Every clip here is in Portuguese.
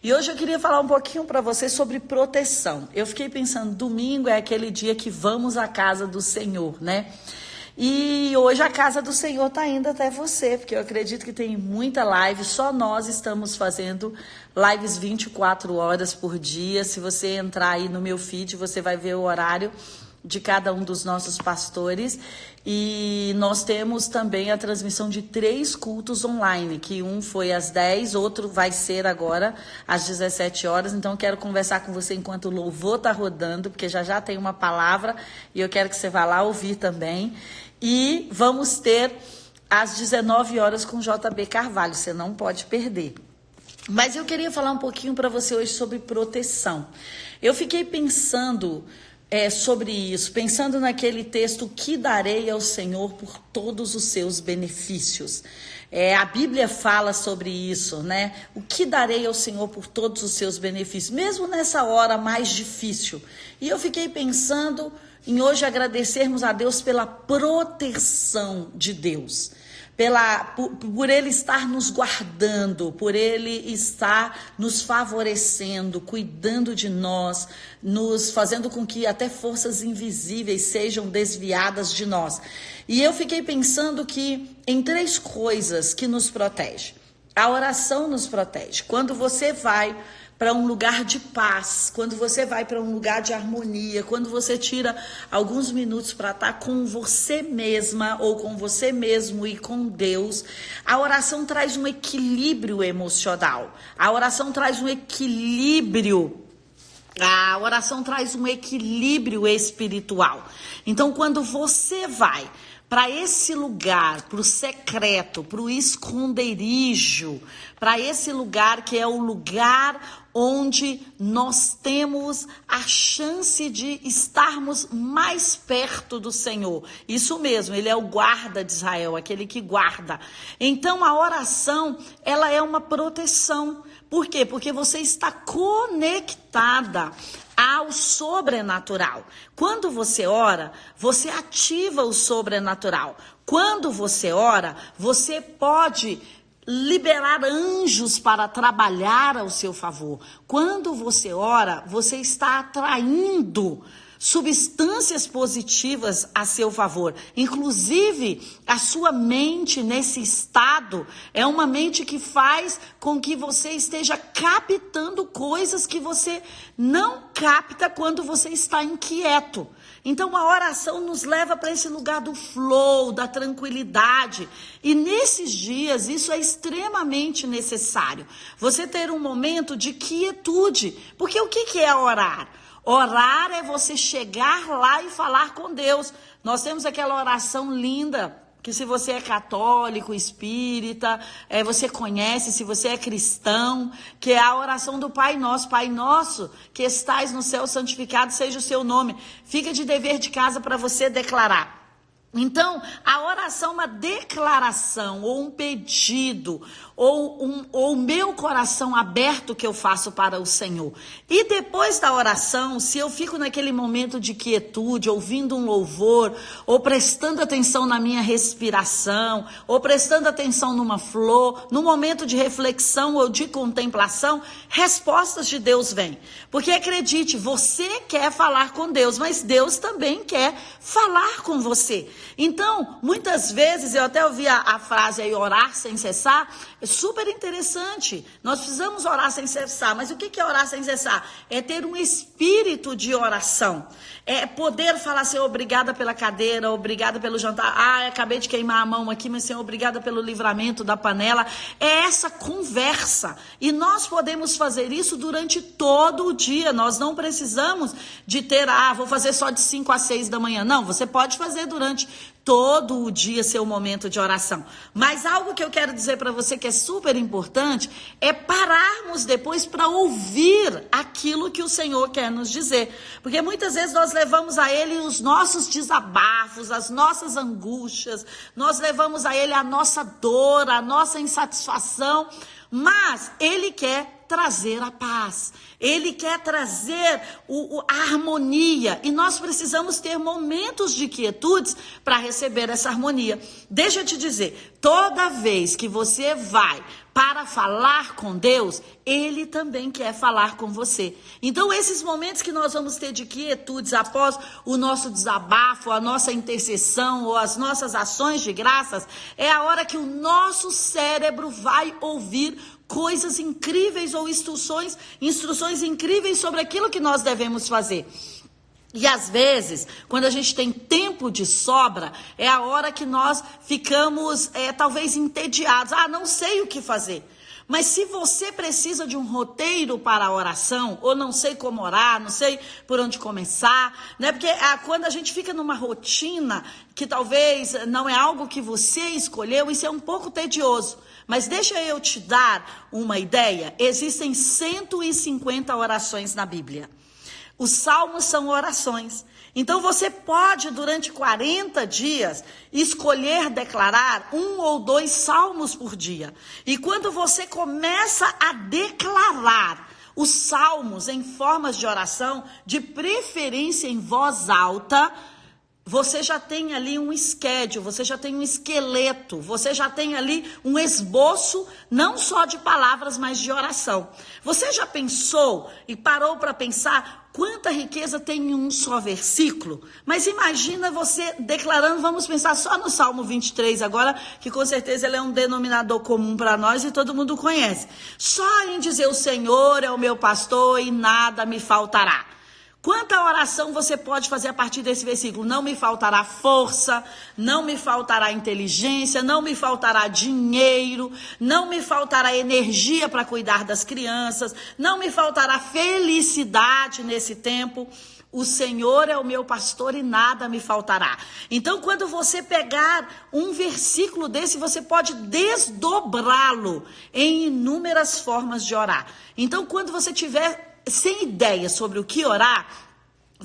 E hoje eu queria falar um pouquinho para você sobre proteção. Eu fiquei pensando, domingo é aquele dia que vamos à casa do Senhor, né? E hoje a casa do Senhor está indo até você, porque eu acredito que tem muita live, só nós estamos fazendo lives 24 horas por dia. Se você entrar aí no meu feed, você vai ver o horário de cada um dos nossos pastores. E nós temos também a transmissão de 3 cultos online, que um foi às 10, outro vai ser agora às 17 horas. Então eu quero conversar com você enquanto o louvor está rodando, porque já tem uma palavra e eu quero que você vá lá ouvir também. E vamos ter às 19 horas com JB Carvalho, você não pode perder. Mas eu queria falar um pouquinho para você hoje sobre proteção. Eu fiquei pensando sobre isso, pensando naquele texto, que darei ao Senhor por todos os seus benefícios. A Bíblia fala sobre isso, né? O que darei ao Senhor por todos os seus benefícios, mesmo nessa hora mais difícil. E eu fiquei pensando em hoje agradecermos a Deus pela proteção de Deus. Por Ele estar nos guardando, por Ele estar nos favorecendo, cuidando de nós, nos fazendo com que até forças invisíveis sejam desviadas de nós. E eu fiquei pensando que em 3 coisas que nos protegem. A oração nos protege. Quando você vai para um lugar de paz, quando você vai para um lugar de harmonia, quando você tira alguns minutos para estar com você mesma ou com você mesmo e com Deus, a oração traz um equilíbrio emocional, a oração traz um equilíbrio espiritual. Então, quando você vai para esse lugar, para o secreto, para o esconderijo, para esse lugar que é o lugar onde nós temos a chance de estarmos mais perto do Senhor. Isso mesmo, Ele é o guarda de Israel, aquele que guarda. Então a oração, ela é uma proteção. Por quê? Porque você está conectada ao sobrenatural. Quando você ora, você ativa o sobrenatural. Quando você ora, você pode liberar anjos para trabalhar ao seu favor. Quando você ora, você está atraindo substâncias positivas a seu favor. Inclusive, a sua mente nesse estado é uma mente que faz com que você esteja captando coisas que você não capta quando você está inquieto. Então, a oração nos leva para esse lugar do flow, da tranquilidade. E nesses dias, isso é extremamente necessário. Você ter um momento de quietude. Porque o que é orar? Orar é você chegar lá e falar com Deus. Nós temos aquela oração linda, que se você é católico, espírita, você conhece, se você é cristão, que é a oração do Pai Nosso, que estais no céu, santificado seja o seu nome. Fica de dever de casa para você declarar. Então, a oração é uma declaração, ou um pedido, ou o meu coração aberto que eu faço para o Senhor. E depois da oração, se eu fico naquele momento de quietude, ouvindo um louvor, ou prestando atenção na minha respiração, ou prestando atenção numa flor, no momento de reflexão ou de contemplação, respostas de Deus vêm. Porque acredite, você quer falar com Deus, mas Deus também quer falar com você. Então, muitas vezes, eu até ouvi a frase aí, orar sem cessar, é super interessante. Nós precisamos orar sem cessar, mas o que é orar sem cessar? É ter um espírito de oração. É poder falar assim, obrigada pela cadeira, obrigada pelo jantar. Acabei de queimar a mão aqui, mas Senhor, obrigada pelo livramento da panela. É essa conversa. E nós podemos fazer isso durante todo o dia. Nós não precisamos de ter, vou fazer só de 5 a 6 da manhã. Não, você pode fazer durante todo o dia seu momento de oração. Mas algo que eu quero dizer para você que é super importante é pararmos depois para ouvir aquilo que o Senhor quer nos dizer. Porque muitas vezes nós levamos a Ele os nossos desabafos, as nossas angústias, nós levamos a Ele a nossa dor, a nossa insatisfação, mas Ele quer trazer a paz, Ele quer trazer a harmonia, e nós precisamos ter momentos de quietudes para receber essa harmonia. Deixa eu te dizer, toda vez que você vai para falar com Deus, Ele também quer falar com você. Então, esses momentos que nós vamos ter de quietudes após o nosso desabafo, a nossa intercessão ou as nossas ações de graças, é a hora que o nosso cérebro vai ouvir coisas incríveis ou instruções incríveis sobre aquilo que nós devemos fazer. E às vezes, quando a gente tem tempo de sobra, é a hora que nós ficamos talvez entediados. Não sei o que fazer. Mas se você precisa de um roteiro para a oração, ou não sei como orar, não sei por onde começar, né? Porque quando a gente fica numa rotina que talvez não é algo que você escolheu, isso é um pouco tedioso. Mas deixa eu te dar uma ideia. Existem 150 orações na Bíblia. Os salmos são orações. Então você pode, durante 40 dias, escolher declarar 1 ou 2 salmos por dia. E quando você começa a declarar os salmos em formas de oração, de preferência em voz alta, você já tem ali um schedule, você já tem um esqueleto, você já tem ali um esboço, não só de palavras, mas de oração. Você já pensou e parou para pensar quanta riqueza tem em um só versículo? Mas imagina você declarando, vamos pensar só no Salmo 23 agora, que com certeza ele é um denominador comum para nós e todo mundo conhece. Só em dizer o Senhor é o meu pastor e nada me faltará. Quanta oração você pode fazer a partir desse versículo? Não me faltará força, não me faltará inteligência, não me faltará dinheiro, não me faltará energia para cuidar das crianças, não me faltará felicidade nesse tempo. O Senhor é o meu pastor e nada me faltará. Então, quando você pegar um versículo desse, você pode desdobrá-lo em inúmeras formas de orar. Então, quando você tiver sem ideia sobre o que orar,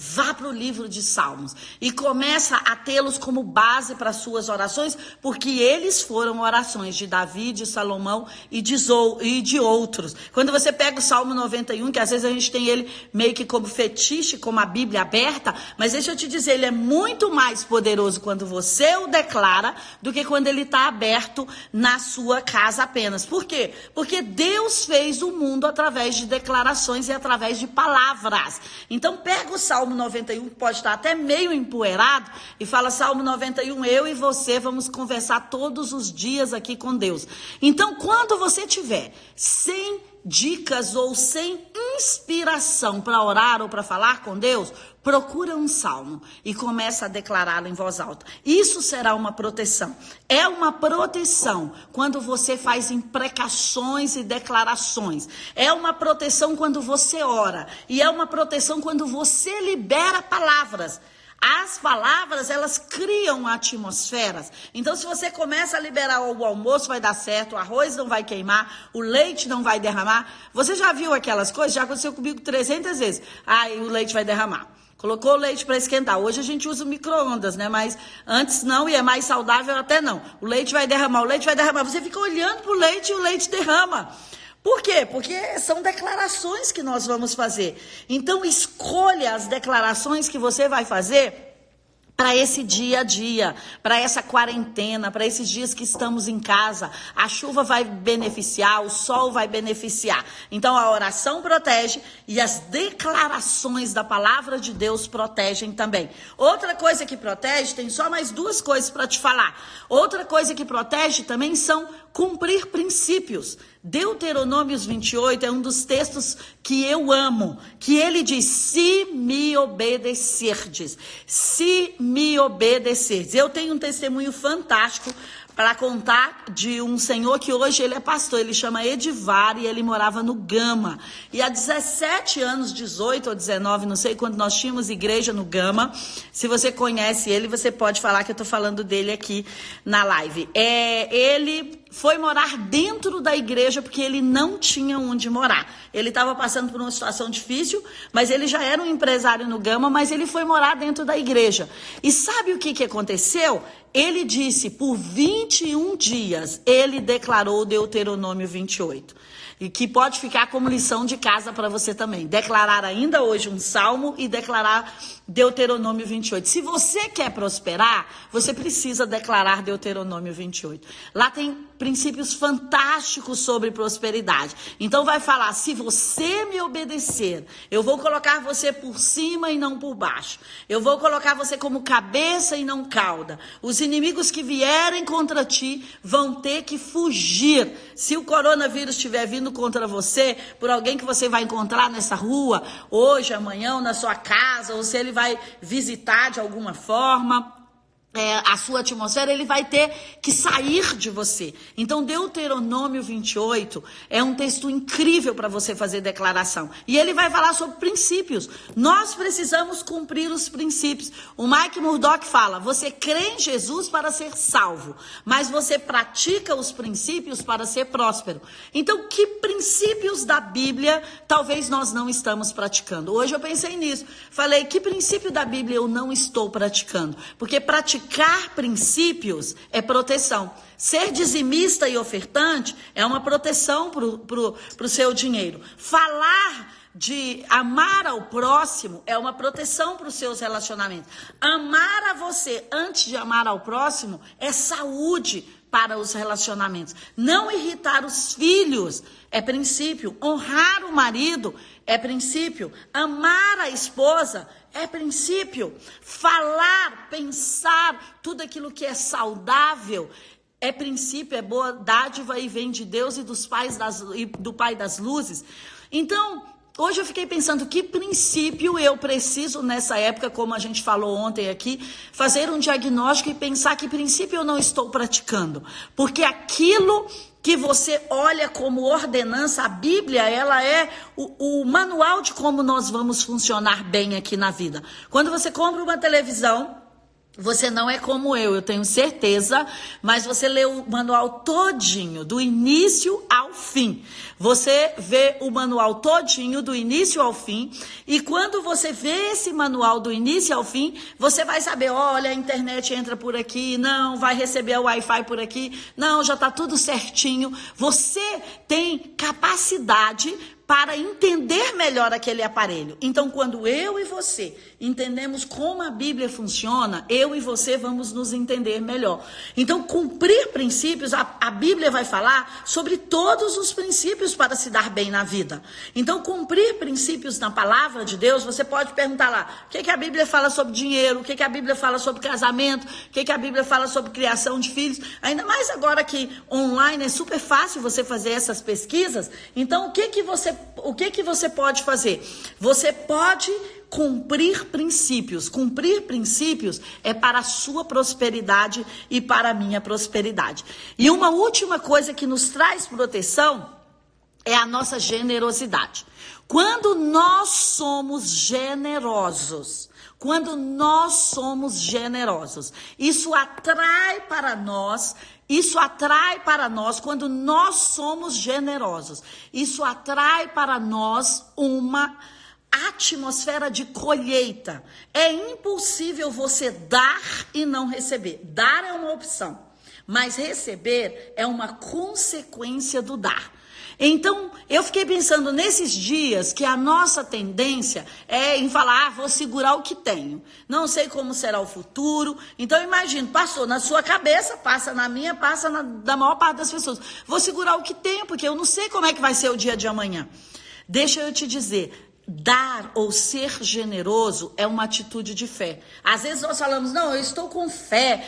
vá para o livro de Salmos e começa a tê-los como base para suas orações, porque eles foram orações de Davi, de Salomão e de outros. Quando você pega o Salmo 91, que às vezes a gente tem ele meio que como fetiche, como a Bíblia aberta, mas deixa eu te dizer, ele é muito mais poderoso quando você o declara do que quando ele está aberto na sua casa apenas. Por quê? Porque Deus fez o mundo através de declarações e através de palavras. Então pega o Salmo 91, que pode estar até meio empoeirado, e fala: Salmo 91, eu e você vamos conversar todos os dias aqui com Deus. Então, quando você tiver sem dicas ou sem inspiração para orar ou para falar com Deus, procura um salmo e começa a declará-lo em voz alta. Isso será uma proteção. É uma proteção quando você faz imprecações e declarações. É uma proteção quando você ora. E é uma proteção quando você libera palavras. As palavras, elas criam atmosferas. Então, se você começa a liberar o almoço, vai dar certo, o arroz não vai queimar, o leite não vai derramar. Você já viu aquelas coisas? Já aconteceu comigo 300 vezes. O leite vai derramar. Colocou o leite para esquentar. Hoje a gente usa o micro-ondas, né? Mas antes não, e é mais saudável até não. O leite vai derramar, o leite vai derramar. Você fica olhando para o leite e o leite derrama. Por quê? Porque são declarações que nós vamos fazer. Então, escolha as declarações que você vai fazer para esse dia a dia, para essa quarentena, para esses dias que estamos em casa. A chuva vai beneficiar, o sol vai beneficiar. Então, a oração protege e as declarações da palavra de Deus protegem também. Outra coisa que protege, tem só mais 2 coisas para te falar. Outra coisa que protege também são cumprir princípios. Deuteronômios 28 é um dos textos que eu amo, que ele diz: se me obedecerdes, se me obedecerdes. Eu tenho um testemunho fantástico para contar de um senhor que hoje ele é pastor, ele chama Edivar e ele morava no Gama. E há 17 anos, 18 ou 19, não sei quando nós tínhamos igreja no Gama. Se você conhece ele, você pode falar que eu estou falando dele aqui na live. Ele foi morar dentro da igreja porque ele não tinha onde morar. Ele estava passando por uma situação difícil, mas ele já era um empresário no Gama, mas ele foi morar dentro da igreja. E sabe o que aconteceu? Ele disse, por 21 dias, ele declarou Deuteronômio 28. e que pode ficar como lição de casa para você também. Declarar ainda hoje um salmo e declarar Deuteronômio 28. Se você quer prosperar, você precisa declarar Deuteronômio 28. Lá tem princípios fantásticos sobre prosperidade. Então vai falar, se você me obedecer, eu vou colocar você por cima e não por baixo. Eu vou colocar você como cabeça e não cauda. Os inimigos que vierem contra ti vão ter que fugir. Se o coronavírus estiver vindo contra você, por alguém que você vai encontrar nessa rua, hoje, amanhã, ou na sua casa, ou se ele vai visitar de alguma forma, a sua atmosfera, ele vai ter que sair de você. Então, Deuteronômio 28 é um texto incrível para você fazer declaração. E ele vai falar sobre princípios. Nós precisamos cumprir os princípios. O Mike Murdock fala, você crê em Jesus para ser salvo, mas você pratica os princípios para ser próspero. Então, que princípios da Bíblia talvez nós não estamos praticando? Hoje eu pensei nisso. Falei, que princípio da Bíblia eu não estou praticando? Porque praticar princípios é proteção. Ser dizimista e ofertante é uma proteção para o seu dinheiro. Falar de amar ao próximo é uma proteção para os seus relacionamentos. Amar a você antes de amar ao próximo é saúde para os relacionamentos. Não irritar os filhos é princípio. Honrar o marido é princípio. Amar a esposa é princípio. Falar, pensar, tudo aquilo que é saudável é princípio, é boa dádiva e vem de Deus e do Pai das Luzes. Então, hoje eu fiquei pensando que princípio eu preciso nessa época, como a gente falou ontem aqui, fazer um diagnóstico e pensar que princípio eu não estou praticando. Porque aquilo que você olha como ordenança, a Bíblia, ela é o manual de como nós vamos funcionar bem aqui na vida. Quando você compra uma televisão, você não é como eu tenho certeza, mas você lê o manual todinho, do início ao fim. Você vê o manual todinho, do início ao fim, e quando você vê esse manual do início ao fim, você vai saber, olha, a internet entra por aqui, não, vai receber o Wi-Fi por aqui, não, já está tudo certinho. Você tem capacidade para entender melhor aquele aparelho. Então, quando eu e você entendemos como a Bíblia funciona, eu e você vamos nos entender melhor. Então, cumprir princípios, a Bíblia vai falar sobre todos os princípios para se dar bem na vida. Então, cumprir princípios na palavra de Deus, você pode perguntar lá, o que a Bíblia fala sobre dinheiro, o que a Bíblia fala sobre casamento, o que a Bíblia fala sobre criação de filhos, ainda mais agora que online é super fácil você fazer essas pesquisas. Então, o que você pode fazer? Você pode cumprir princípios. Cumprir princípios é para a sua prosperidade e para a minha prosperidade. E uma última coisa que nos traz proteção é a nossa generosidade. Quando nós somos generosos, isso atrai para nós quando nós somos generosos. Isso atrai para nós uma atmosfera de colheita. É impossível você dar e não receber. Dar é uma opção, mas receber é uma consequência do dar. Então, eu fiquei pensando nesses dias que a nossa tendência é em falar, vou segurar o que tenho. Não sei como será o futuro. Então, imagino, passou na sua cabeça, passa na minha, passa da maior parte das pessoas. Vou segurar o que tenho, porque eu não sei como é que vai ser o dia de amanhã. Deixa eu te dizer, dar ou ser generoso é uma atitude de fé. Às vezes nós falamos, não, eu estou com fé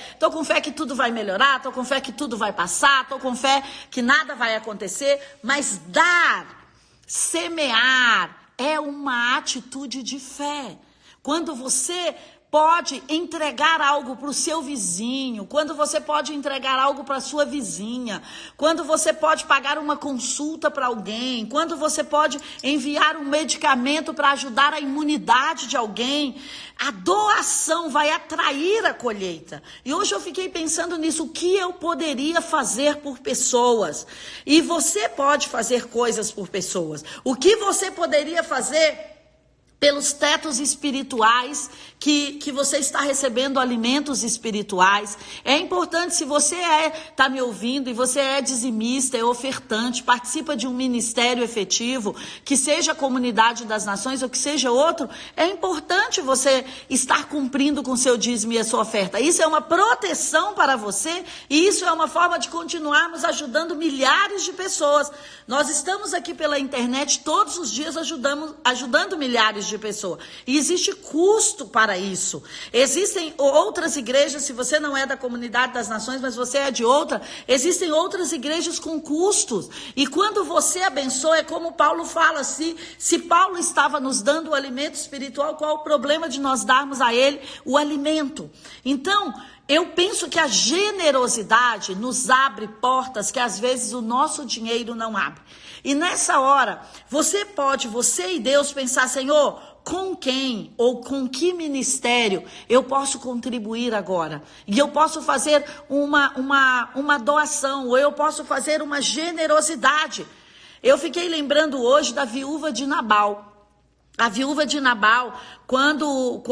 que tudo vai melhorar, estou com fé que tudo vai passar, estou com fé que nada vai acontecer, mas dar, semear, é uma atitude de fé. Quando você pode entregar algo para o seu vizinho, quando você pode entregar algo para a sua vizinha, quando você pode pagar uma consulta para alguém, quando você pode enviar um medicamento para ajudar a imunidade de alguém, a doação vai atrair a colheita. E hoje eu fiquei pensando nisso, o que eu poderia fazer por pessoas? E você pode fazer coisas por pessoas. O que você poderia fazer pelos tetos espirituais que você está recebendo alimentos espirituais. É importante, se você está me ouvindo e você é dizimista, é ofertante, participa de um ministério efetivo, que seja a Comunidade das Nações ou que seja outro, é importante você estar cumprindo com seu dízimo e a sua oferta. Isso é uma proteção para você e isso é uma forma de continuarmos ajudando milhares de pessoas. Nós estamos aqui pela internet todos os dias ajudando milhares de pessoas. E existe custo para isso. Existem outras igrejas, se você não é da Comunidade das Nações, mas você é de outra, existem outras igrejas com custos. E quando você abençoa, é como Paulo fala, se Paulo estava nos dando o alimento espiritual, qual o problema de nós darmos a ele o alimento? Então, eu penso que a generosidade nos abre portas que às vezes o nosso dinheiro não abre. E nessa hora, você e Deus pensar, Senhor, com quem ou com que ministério eu posso contribuir agora? E eu posso fazer uma doação, ou eu posso fazer uma generosidade. Eu fiquei lembrando hoje da viúva de Nabal. A viúva de Nabal, quando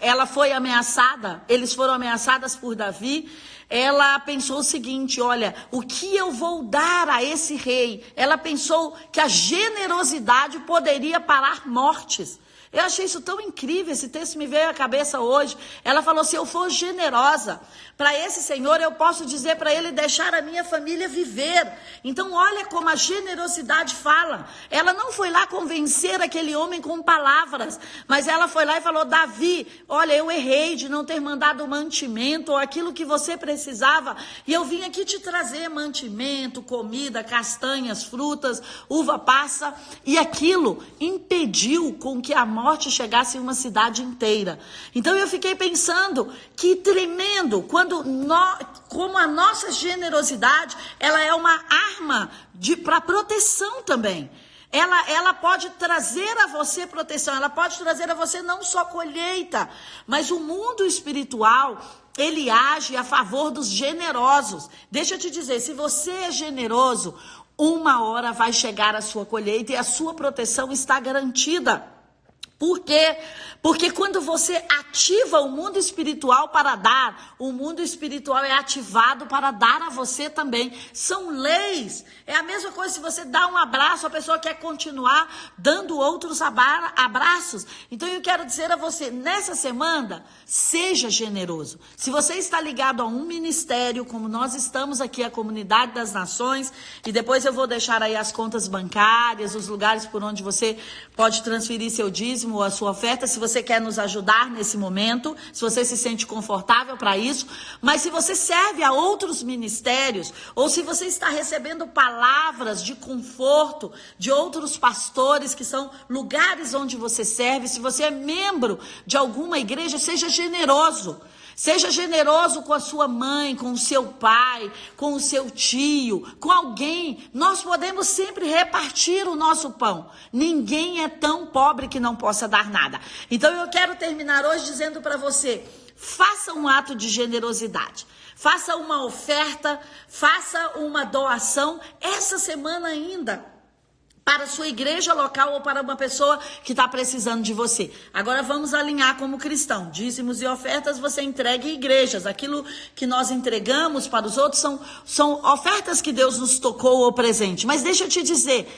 ela foi ameaçada, eles foram ameaçadas por Davi, ela pensou o seguinte, olha, o que eu vou dar a esse rei? Ela pensou que a generosidade poderia parar mortes. Eu achei isso tão incrível, esse texto me veio à cabeça hoje. Ela falou, se eu for generosa para esse Senhor, eu posso dizer para ele deixar a minha família viver. Então olha como a generosidade fala. Ela não foi lá convencer aquele homem com palavras, mas ela foi lá e falou, Davi, olha, eu errei de não ter mandado mantimento ou aquilo que você precisava, e eu vim aqui te trazer mantimento, comida, castanhas, frutas, uva passa, e aquilo impediu com que a morte chegasse em uma cidade inteira. Então eu fiquei pensando, que tremendo, como a nossa generosidade, ela é uma arma para proteção também. Ela pode trazer a você proteção, ela pode trazer a você não só colheita, mas o mundo espiritual, ele age a favor dos generosos. Deixa eu te dizer, se você é generoso, uma hora vai chegar a sua colheita e a sua proteção está garantida. Por quê? Porque quando você ativa o mundo espiritual para dar, o mundo espiritual é ativado para dar a você também. São leis. É a mesma coisa se você dá um abraço, a pessoa quer continuar dando outros abraços. Então eu quero dizer a você, nessa semana, seja generoso. Se você está ligado a um ministério, como nós estamos aqui, a Comunidade das Nações, e depois eu vou deixar aí as contas bancárias, os lugares por onde você pode transferir seu dízimo ou a sua oferta, se você quer nos ajudar nesse momento, se você se sente confortável para isso, mas se você serve a outros ministérios, ou se você está recebendo palavras de conforto de outros pastores, que são lugares onde você serve, se você é membro de alguma igreja, seja generoso. Seja generoso com a sua mãe, com o seu pai, com o seu tio, com alguém. Nós podemos sempre repartir o nosso pão. Ninguém é tão pobre que não possa dar nada. Então eu quero terminar hoje dizendo para você, faça um ato de generosidade. Faça uma oferta, faça uma doação essa semana ainda, para a sua igreja local ou para uma pessoa que está precisando de você. Agora vamos alinhar como cristão. Dízimos e ofertas você entrega em igrejas. Aquilo que nós entregamos para os outros são ofertas que Deus nos tocou ou presente. Mas deixa eu te dizer,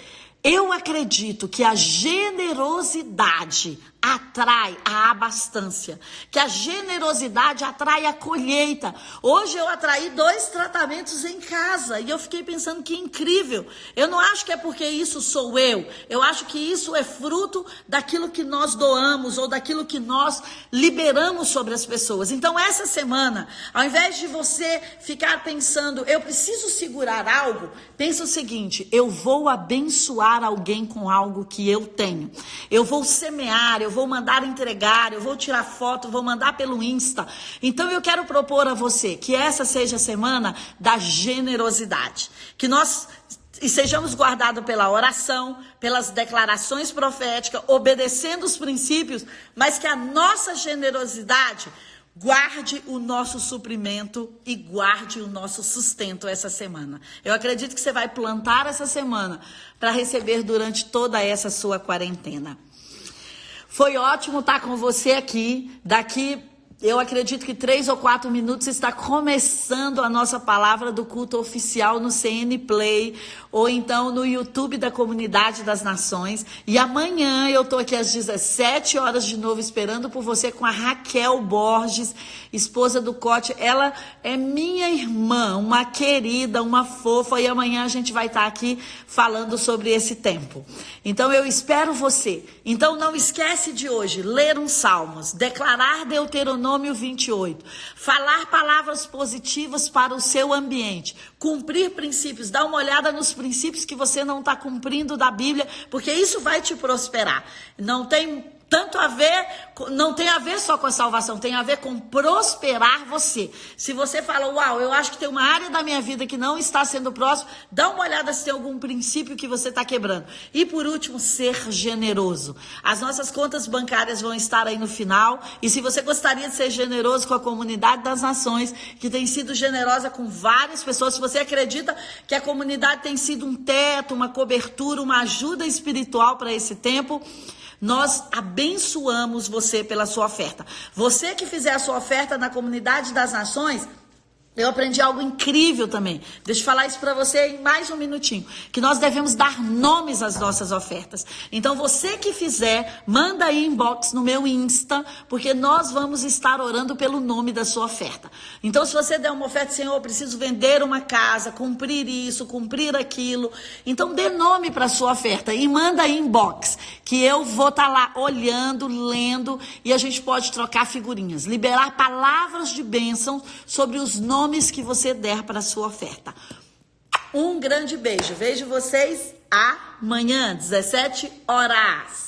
eu acredito que a generosidade atrai a abastança, que a generosidade atrai a colheita. Hoje eu atraí 2 tratamentos em casa e eu fiquei pensando que incrível. Eu não acho que é porque isso sou eu acho que isso é fruto daquilo que nós doamos ou daquilo que nós liberamos sobre as pessoas. Então essa semana, ao invés de você ficar pensando, eu preciso segurar algo, pensa o seguinte, eu vou abençoar alguém com algo que eu tenho. Eu vou semear, eu vou mandar entregar, eu vou tirar foto, vou mandar pelo Insta. Então eu quero propor a você que essa seja a semana da generosidade. Que nós sejamos guardados pela oração, pelas declarações proféticas, obedecendo os princípios, mas que a nossa generosidade guarde o nosso suprimento e guarde o nosso sustento essa semana. Eu acredito que você vai plantar essa semana para receber durante toda essa sua quarentena. Foi ótimo estar com você aqui. Daqui, eu acredito que 3 ou 4 minutos está começando a nossa palavra do culto oficial no CN Play ou então no YouTube da Comunidade das Nações. E amanhã eu estou aqui às 17 horas de novo esperando por você com a Raquel Borges, esposa do Cote. Ela é minha irmã, uma querida, uma fofa, e amanhã a gente vai estar aqui falando sobre esse tempo. Então eu espero você. Então não esquece de hoje ler uns salmos, declarar Deuteronômio 28, falar palavras positivas para o seu ambiente, cumprir princípios, dar uma olhada nos princípios que você não está cumprindo da Bíblia, porque isso vai te prosperar. Não tem tanto a ver, não tem a ver só com a salvação, tem a ver com prosperar você. Se você fala, uau, eu acho que tem uma área da minha vida que não está sendo próximo, dá uma olhada se tem algum princípio que você está quebrando. E por último, ser generoso. As nossas contas bancárias vão estar aí no final, e se você gostaria de ser generoso com a Comunidade das Nações, que tem sido generosa com várias pessoas, se você acredita que a comunidade tem sido um teto, uma cobertura, uma ajuda espiritual para esse tempo, nós abençoamos você pela sua oferta. Você que fizer a sua oferta na Comunidade das Nações, eu aprendi algo incrível também. Deixa eu falar isso para você em mais um minutinho. Que nós devemos dar nomes às nossas ofertas. Então você que fizer, manda aí inbox no meu Insta, porque nós vamos estar orando pelo nome da sua oferta. Então se você der uma oferta, Senhor, eu preciso vender uma casa, cumprir isso, cumprir aquilo. Então dê nome para a sua oferta e manda aí inbox, que eu vou estar lá olhando, lendo, e a gente pode trocar figurinhas. Liberar palavras de bênção sobre os nomes que você der para a sua oferta. Um grande beijo. Vejo vocês amanhã, 17 horas.